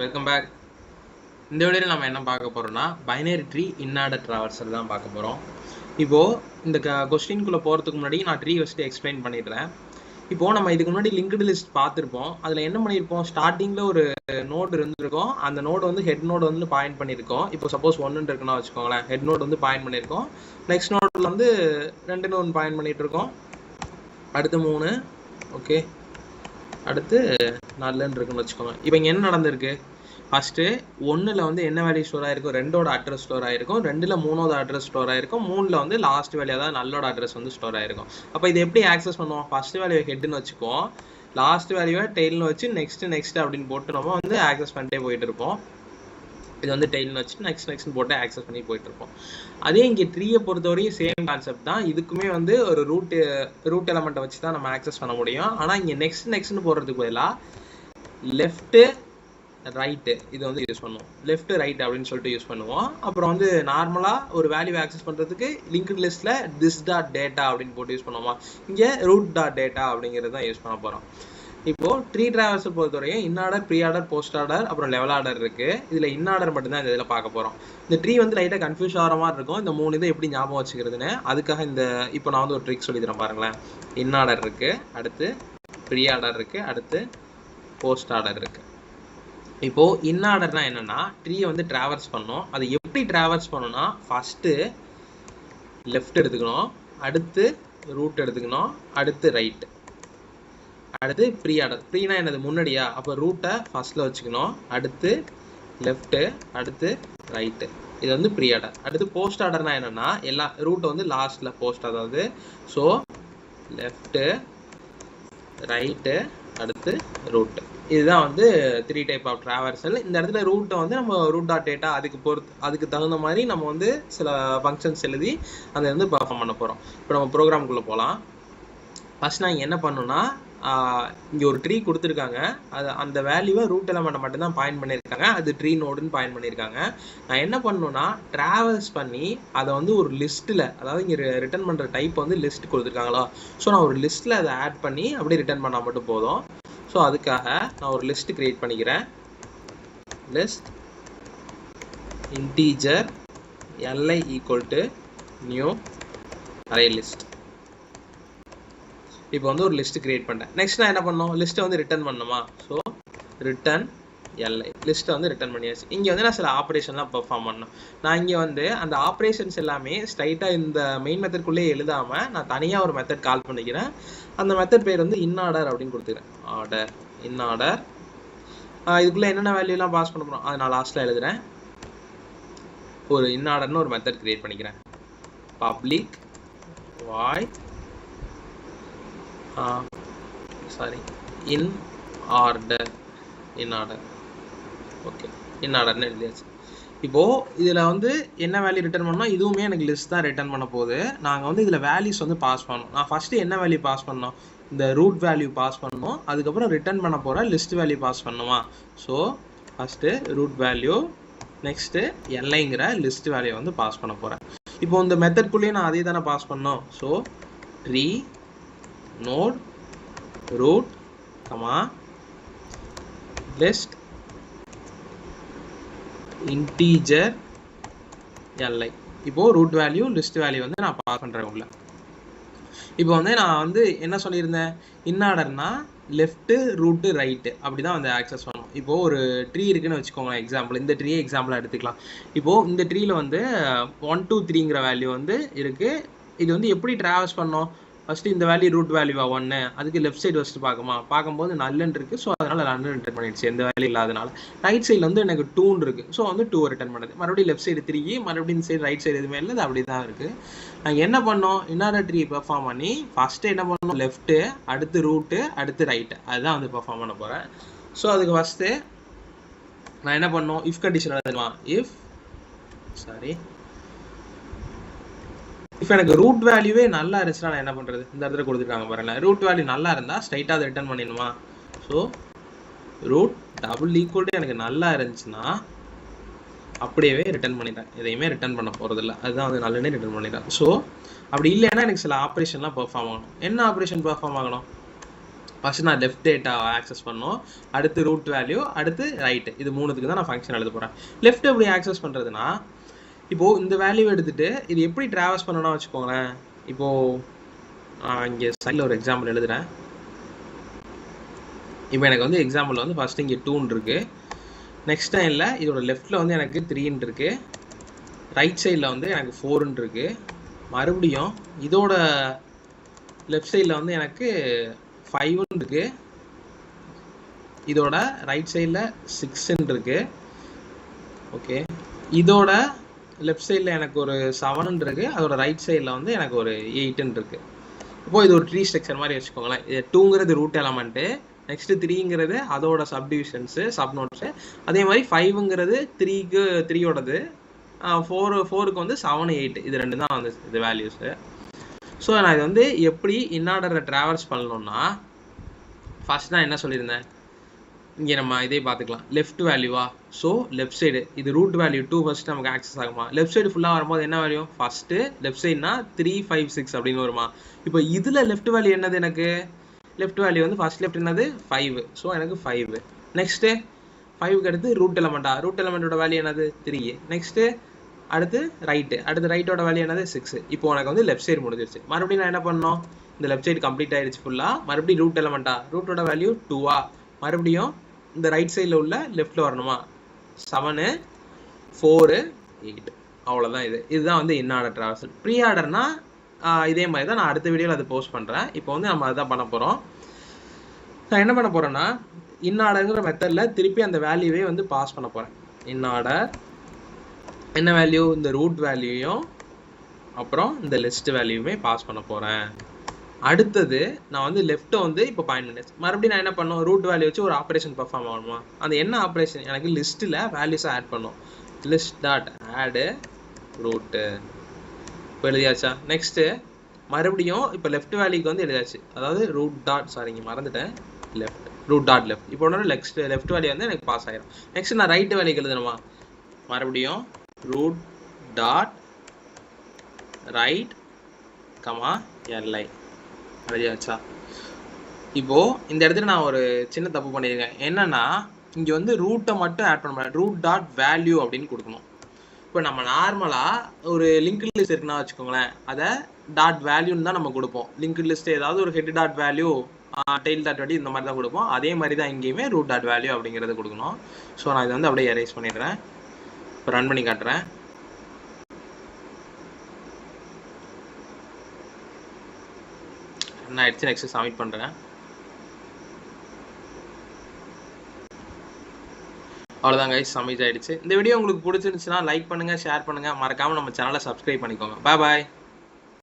Welcome back. இந்த வீடியோவில் நம்ம என்ன பார்க்க போகிறோம்னா பைனரி ட்ரீ இன்னார்டர் ட்ராவர்சல் தான் பார்க்க போகிறோம். இப்போது இந்த கொஸ்டின்குள்ளே போகிறதுக்கு முன்னாடி நான் ட்ரீ ஃபஸ்ட்டு எக்ஸ்பிளைன் பண்ணிடுறேன். இப்போது நம்ம இதுக்கு முன்னாடி லிங்க்டு லிஸ்ட் பார்த்துருப்போம். அதில் என்ன பண்ணியிருப்போம், ஸ்டார்டிங்கில் ஒரு நோடு இருந்திருக்கும். அந்த நோடு வந்து ஹெட் நோடு வந்து பாயிண்ட் பண்ணியிருக்கோம். இப்போ சப்போஸ் 1 இருக்குன்னா வச்சுக்கோங்களேன், ஹெட் நோடு வந்து பாயிண்ட் பண்ணியிருக்கோம். நெக்ஸ்ட் நோடில் வந்து 2 நோடு பாயிண்ட் பண்ணிகிட்டு இருக்கோம். அடுத்து 3, ஓகே, அடுத்து 4 இருக்குன்னு வச்சுக்கோங்க. இப்போ இங்கே என்ன நடந்திருக்கு, ஃபஸ்ட்டு 1ல் வந்து என்ன வேல்யூ ஸ்டோர் ஆகிருக்கும், 2ஓட அட்ரஸ் ஸ்டோர் ஆகிருக்கும். 2ல் 3ஓட அட்ரஸ் ஸ்டோர் ஆகிருக்கும். 3ல் வந்து லாஸ்ட் வேல்யூ, அதாவது நல்லோட அட்ரஸ் வந்து ஸ்டோர் ஆகிருக்கும். அப்போ இது எப்படி ஆக்சஸ் பண்ணுவோம், ஃபஸ்ட் வேல்யூ ஹெட்னு வச்சுக்குவோம், லாஸ்ட் வேல்யூவை டெய்ல்னு வச்சு நெக்ஸ்ட் அப்படின்னு போட்டு நம்ம வந்து ஆக்சஸ் பண்ணிட்டே போயிட்டு இருப்போம். இது வந்து டெய்ல்னு வச்சு நெக்ஸ்ட் போட்டு ஆக்சஸ் பண்ணி போயிட்டு இருப்போம். அதே இங்கே ட்ரீயை பொறுத்தவரையும் சேம் கான்செப்ட் தான். இதுக்குமே வந்து ஒரு ரூட் எலமெண்ட்டை வச்சு தான் நம்ம ஆக்சஸ் பண்ண முடியும். ஆனால் இங்கே நெக்ஸ்ட்னு போடுறதுக்கு பதிலாக லெஃப்ட்டு ரைட்டு இது வந்து யூஸ் பண்ணுவோம். லெஃப்ட் ரைட் அப்படின்னு சொல்லிட்டு யூஸ் பண்ணுவோம். அப்புறம் வந்து நார்மலாக ஒரு வேல்யூ ஆக்சஸ் பண்ணுறதுக்கு லிங்க்டு லிஸ்ட்டில் திஸ் டாட் டேட்டா அப்படின்னு போட்டு யூஸ் பண்ணுவோமா, இங்கே ரூட் டாட் டேட்டா அப்படிங்கிறது தான் யூஸ் பண்ண போகிறோம். இப்போது ட்ரீ டிராவர்சல் பொறுத்தவரையும் இன்னார்டர், ப்ரீ ஆர்டர், போஸ்ட் ஆர்டர், அப்புறம் லெவல் ஆர்டர் இருக்குது. இதில் இன்னார்டர் மட்டும்தான் இந்த இதில் பார்க்க போகிறோம். இந்த ட்ரீ வந்து லைட்டாக கன்ஃபியூஸ் ஆகிற மாதிரி இருக்கும். இந்த 3 இதை எப்படி ஞாபகம் வச்சுக்கிறதுன்னு அதுக்காக இப்போ நான் வந்து ஒரு ட்ரிக் சொல்லி தரேன் பாருங்களேன். இன்னார்டர் இருக்குது, அடுத்து ப்ரீ ஆர்டர் இருக்குது, அடுத்து போஸ்ட் ஆர்டர் இருக்குது. இப்போது இன்னார்டர்னா என்னென்னா, ட்ரீயை வந்து ட்ராவர்ஸ் பண்ணணும். அது எப்படி ட்ராவர்ஸ் பண்ணணும்னா, ஃபஸ்ட்டு லெஃப்ட் எடுத்துக்கணும், அடுத்து ரூட் எடுத்துக்கணும், அடுத்து ரைட்டு, அடுத்து ப்ரீ ஆர்டர். ப்ரீனா என்னது, முன்னாடியா, அப்போ ரூட்டை ஃபஸ்ட்டில் வச்சுக்கணும், அடுத்து லெஃப்ட்டு, அடுத்து ரைட்டு. இது வந்து ப்ரீ ஆர்டர். அடுத்து போஸ்ட் ஆர்டர்னா என்னென்னா, எல்லா ரூட்டை வந்து லாஸ்ட்டில் போஸ்ட், அதாவது ஸோ லெஃப்ட்டு, ரைட்டு, அடுத்து ரூட்டு. இதுதான் வந்து 3 டைப் ஆஃப் ட்ராவர்சல். இந்த இடத்துல ரூட்டை வந்து நம்ம ரூட் டாட் டேட்டா அதுக்கு தகுந்த மாதிரி நம்ம வந்து சில ஃபங்க்ஷன்ஸ் எழுதி அதை வந்து பர்ஃபார்ம் பண்ண போகிறோம். இப்போ நம்ம ப்ரோக்ராம்குள்ளே போகலாம். ஃபஸ்ட் நான் என்ன பண்ணணும்னா, இங்கே ஒரு ட்ரீ கொடுத்துருக்காங்க. அந்த வேல்யூவை ரூட் எலமெண்ட்டை மட்டும்தான் பாயிண்ட் பண்ணியிருக்காங்க. அது ட்ரீ நோடுன்னு பாயிண்ட் பண்ணியிருக்காங்க. நான் என்ன பண்ணணும்னா, ட்ராவல்ஸ் பண்ணி அதை வந்து ஒரு லிஸ்ட்டில், அதாவது இங்கே ரிட்டர்ன் பண்ணுற டைப் வந்து லிஸ்ட் கொடுத்துருக்காங்களா, ஸோ நான் ஒரு லிஸ்ட்டில் அதை ஆட் பண்ணி அப்படியே ரிட்டர்ன் பண்ணால் மட்டும் போதும். ஸோ அதுக்காக நான் ஒரு லிஸ்ட் கிரியேட் பண்ணிக்கிறேன். List integer li = new array list. இப்போ வந்து ஒரு லிஸ்ட் கிரியேட் பண்ணிட்டேன். நெக்ஸ்ட் நான் என்ன பண்ணணும், லிஸ்ட்டை வந்து ரிட்டர்ன் பண்ணணுமா, ஸோ ரிட்டர்ன் li, லிஸ்ட்டை வந்து ரிட்டர்ன் பண்ணியாச்சு. இங்கே வந்து நான் சில ஆப்ரேஷன்லாம் பெர்ஃபார்ம் பண்ணணும். நான் இங்கே வந்து அந்த ஆப்ரேஷன்ஸ் எல்லாமே ஸ்ட்ரைட்டாக இந்த மெயின் மெத்தட்குள்ளேயே எழுதாமல் நான் தனியாக ஒரு மெத்தட் கால் பண்ணிக்கிறேன். அந்த மெத்தட் பேர் வந்து இன்னார்டர் அப்படின்னு கொடுத்துக்கிறேன். ஆர்டர், இன்னார்டர். இதுக்குள்ளே என்னென்ன வேல்யூலாம் பாஸ் பண்ண போகிறோம் அதை நான் லாஸ்ட்டில் எழுதுகிறேன். ஒரு இன்னார்டர்னு ஒரு மெத்தட் கிரியேட் பண்ணிக்கிறேன். Public void in order, okay, இன்னார்டர்னு எழுதியாச்சு. இப்போது இதில் வந்து என்ன வேல்யூ ரிட்டர்ன் பண்ணோம், இதுவுமே எனக்கு லிஸ்ட் தான் ரிட்டர்ன் பண்ண போகுது. நாங்கள் வந்து இதில் வேல்யூஸ் வந்து பாஸ் பண்ணணும். நான் ஃபஸ்ட்டு என்ன வேல்யூ பாஸ் பண்ணோம், இந்த ரூட் வேல்யூ பாஸ் பண்ணணும். அதுக்கப்புறம் ரிட்டர்ன் பண்ண போகிற லிஸ்ட் வேல்யூ பாஸ் பண்ணுமா, so first root value, next எல்லைங்கிற லிஸ்ட் வேல்யூ வந்து பாஸ் பண்ண போகிறேன். இப்போ இந்த மெத்தட்குள்ளேயே நான் அதே தானே பாஸ் பண்ணோம். So tree node root list integer li. இப்போது ரூட் வேல்யூ லிஸ்ட் வேல்யூ வந்து நான் பாஸ் பண்ணுறேன் உள்ள. இப்போ வந்து நான் வந்து என்ன சொல்லியிருந்தேன், இன்னார்டர்னா லெஃப்ட்டு ரூட்டு ரைட்டு அப்படி தான் வந்து ஆக்சஸ் பண்ணணும். இப்போது ஒரு ட்ரீ இருக்குன்னு வச்சுக்கோங்க, எக்ஸாம்பிள் இந்த ட்ரீயை எக்ஸாம்பிளாக எடுத்துக்கலாம். இப்போது இந்த ட்ரீயில் வந்து 1 2 3ங்கிற வேல்யூ வந்து இருக்குது. இது வந்து எப்படி ட்ராவல்ஸ் பண்ணோம், ஃபஸ்ட்டு இந்த வேல்யூ ரூட் வேல்யூவா 1, அதுக்கு லெஃப்ட் சைடு ஃபஸ்ட்டு பார்க்கும்போது நல்லன்னு இருக்குது. ஸோ அதனால் நல்ல ரிட்டர்ன் பண்ணிடுச்சு, எந்த வேல்யூ இல்லாதனால. ரைட் சைடில் வந்து எனக்கு 2 இருக்குது. ஸோ வந்து 2 ரிட்டர்ன் பண்ணுது. மறுபடியும் லெஃப்ட் சைடு 3, மறுபடியும் இந்த சைடு ரைட் சைடு எதுவுமே இல்லை, அது அப்படி தான் இருக்குது. நாங்கள் என்ன பண்ணோம், இன்னார்டர் ட்ரீ பெர்ஃபார்ம் பண்ணி ஃபஸ்ட்டு என்ன பண்ணோம், லெஃப்ட்டு, அடுத்து ரூட்டு, அடுத்து ரைட்டு, அதுதான் வந்து பெர்ஃபார்ம் பண்ண போகிறேன். ஸோ அதுக்கு ஃபஸ்ட்டு நான் என்ன பண்ணோம், இஃப் கண்டிஷன் எழுதுமா, இப்போ எனக்கு ரூட் வேல்யூவே நல்லா இருந்துச்சுன்னா நான் என்ன பண்ணுறது, இந்த இடத்துல கொடுத்துருக்காங்க பாருங்களேன். ரூட் வேல்யூ நல்லா இருந்தால் ஸ்ட்ரைட்டாக அதை ரிட்டர்ன் பண்ணிடணுமா, ஸோ ரூட் = எனக்கு நல்லா இருந்துச்சுன்னா அப்படியே ரிட்டர்ன் பண்ணிட்டேன். எதையுமே ரிட்டர்ன் பண்ண போகிறதில்ல, அதுதான் வந்து நல்லனே ரிட்டர்ன் பண்ணிட்டேன். ஸோ அப்படி இல்லைன்னா எனக்கு சில ஆப்ரேஷன்லாம் பெர்ஃபார்ம் ஆகணும். என்ன ஆப்ரேஷன் பெர்ஃபார்ம் ஆகணும், ஃபர்ஸ்ட் நான் லெஃப்ட் டேட்டா ஆக்சஸ் பண்ணணும், அடுத்து ரூட் வேல்யூ, அடுத்து ரைட். இது மூணுத்துக்கு தான் நான் ஃபங்க்ஷன் எழுத போகிறேன். லெஃப்ட் எப்படி ஆக்சஸ் பண்ணுறதுனா, இப்போது இந்த வேல்யூ எடுத்துகிட்டு இது எப்படி ட்ராவர்ஸ் பண்ணணும்னு வச்சுக்கோங்களேன். இப்போது இங்கே சைடில் ஒரு எக்ஸாம்பிள் எழுதுகிறேன். இப்போ எனக்கு வந்து எக்ஸாம்பிள் வந்து ஃபஸ்ட்டு இங்கே 2 இருக்குது. நெக்ஸ்ட் டைமில் இதோட லெஃப்ட்டில் வந்து எனக்கு 3 இருக்குது. ரைட் சைடில் வந்து எனக்கு 4 இருக்குது. மறுபடியும் இதோட லெஃப்ட் சைடில் வந்து எனக்கு 5 இருக்குது. இதோட ரைட் சைடில் 6 இருக்குது. ஓகே, இதோட லெஃப்ட் சைடில் எனக்கு ஒரு 7 இருக்குது. அதோட ரைட் சைடில் வந்து எனக்கு ஒரு 8 இருக்குது. இப்போ இது ஒரு ட்ரீ ஸ்ட்ரக்சர் மாதிரி வச்சுக்கோங்களேன். இது 2ங்கிறது ரூட் எலமெண்ட்டு, நெக்ஸ்ட் 3ங்கிறது அதோட சப்டிவிஷன்ஸு சப்நோட்ஸு, அதே மாதிரி 5ங்கிறது 3யோடது, 4க்கு வந்து 7, 8 இது 2 தான் வந்து இது வேல்யூஸு. ஸோ நான் இது வந்து எப்படி இன்ஆர்டரை ட்ராவல்ஸ் பண்ணணும்னா, ஃபர்ஸ்ட் நான் என்ன சொல்லியிருந்தேன், இங்கே நம்ம இதே பார்த்துக்கலாம். லெஃப்ட் வேல்யூவா, ஸோ லெஃப்ட் சைடு இது ரூட் வேல்யூ 2 ஃபர்ஸ்ட் நமக்கு ஆக்சஸ் ஆகுமா. லெஃப்ட் சைடு ஃபுல்லாக வரும்போது என்ன வேல்யூ, ஃபஸ்ட்டு லெஃப்ட் சைடுனா 3, 5, 6 அப்படின்னு வருமா. இப்போ இதில் லெஃப்ட் வேல்யூ என்னது, எனக்கு லெஃப்ட் வேல்யூ வந்து ஃபர்ஸ்ட் லெஃப்ட் என்னது 5, ஸோ எனக்கு 5. நெக்ஸ்ட்டு 5க்கு அடுத்து ரூட் எலமெண்ட்டா, ரூட் எலமெண்ட்டோட வேல்யூ என்னது 3. நெக்ஸ்ட்டு அடுத்து ரைட்டோட வேல்யூ என்னது 6. இப்போ எனக்கு வந்து லெஃப்ட் சைடு முடிஞ்சிருச்சு. மறுபடியும் நான் என்ன பண்ணணும், இந்த லெஃப்ட் சைடு கம்ப்ளீட் ஆயிடுச்சு ஃபுல்லாக. மறுபடியும் ரூட் எலமெண்ட்டா, ரூட்டோட வேல்யூ 2ஆ, மறுபடியும் இந்த ரைட் சைடில் உள்ள லெஃப்ட்டில் வரணுமா, 7, 4, 8. அவ்வளோதான். இதுதான் வந்து இன்ஆர்டர் ட்ராவர்சல். ப்ரீ ஆர்டர்னா இதே மாதிரி தான் நான் அடுத்த வீடியோவில் அதை போஸ்ட் பண்ணுறேன். இப்போ வந்து நம்ம அதுதான் பண்ண போகிறோம். நான் என்ன பண்ண போகிறேன்னா, இன்ஆர்டர்ங்கிற மெத்தடில் திருப்பி அந்த வேல்யூவே வந்து பாஸ் பண்ண போகிறேன். இன்ஆர்டர் என்ன வேல்யூ, இந்த ரூட் வேல்யூயும் அப்புறம் இந்த லிஸ்ட் வேல்யூமே பாஸ் பண்ண போகிறேன். அடுத்தது நான் வந்து லெஃப்ட்டை வந்து இப்போ பாயிண்ட் பண்ணேன். மறுபடியும் நான் என்ன பண்ணோம், ரூட் வேல்யூ வச்சு ஒரு ஆப்ரேஷன் பர்ஃபார்ம் ஆகணுமா. அந்த என்ன ஆப்ரேஷன், எனக்கு லிஸ்ட்டில் வேல்யூஸை ஆட் பண்ணும். லிஸ்ட் டாட் ஆடு ரூட்டு, இப்போ எழுதியாச்சா. நெக்ஸ்ட்டு மறுபடியும் இப்போ லெஃப்ட் வேல்யூக்கு வந்து எழுதியாச்சு, அதாவது ரூட் டாட், சாரிங்க மறந்துட்டேன், லெஃப்ட் ரூட் டாட் லெஃப்ட். இப்போ ஒன்று லெஃப்ட் வேல்யூ வந்து எனக்கு பாஸ் ஆகிடும். நெக்ஸ்ட் நான் ரைட் வேல்யூக்கு எழுதணுமா, மறுபடியும் ரூட் டாட் ரைட் கமா எல்ஐ எழுதியாச்சா. இப்போது இந்த இடத்துல நான் ஒரு சின்ன தப்பு பண்ணியிருக்கேன். என்னன்னா, இங்கே வந்து ரூட்டை மட்டும் ஆட் பண்ண முடியாது, ரூட் டாட் வேல்யூ அப்படின்னு கொடுக்கணும். இப்போ நம்ம நார்மலாக ஒரு லிங்க்டு லிஸ்ட் இருக்குன்னா வச்சுக்கோங்களேன், அதை டாட் வேல்யூன்னு தான் நம்ம கொடுப்போம். லிங்க்டு லிஸ்ட் ஏதாவது ஒரு head dot value, tail dot value இந்த மாதிரி தான் கொடுப்போம். அதே மாதிரி தான் இங்கேயுமே ரூட் டாட் வேல்யூ அப்படிங்கிறது கொடுக்கணும். ஸோ நான் இதை வந்து அப்படியே எரேஸ் பண்ணிடுறேன். இப்போ ரன் பண்ணி காட்டுறேன். என்ன ஆயிடுச்சு, நெக்ஸ்ட் சப்மிட் பண்ணுறேன். அவ்வளோதான் கைஸ், சப்மிட் ஆயிடுச்சு. இந்த வீடியோ உங்களுக்கு பிடிச்சிருந்துச்சுன்னா லைக் பண்ணுங்கள், ஷேர் பண்ணுங்கள், மறக்காமல் நம்ம சேனலை சப்ஸ்கிரைப் பண்ணிக்கோங்க. பாய் பாய்.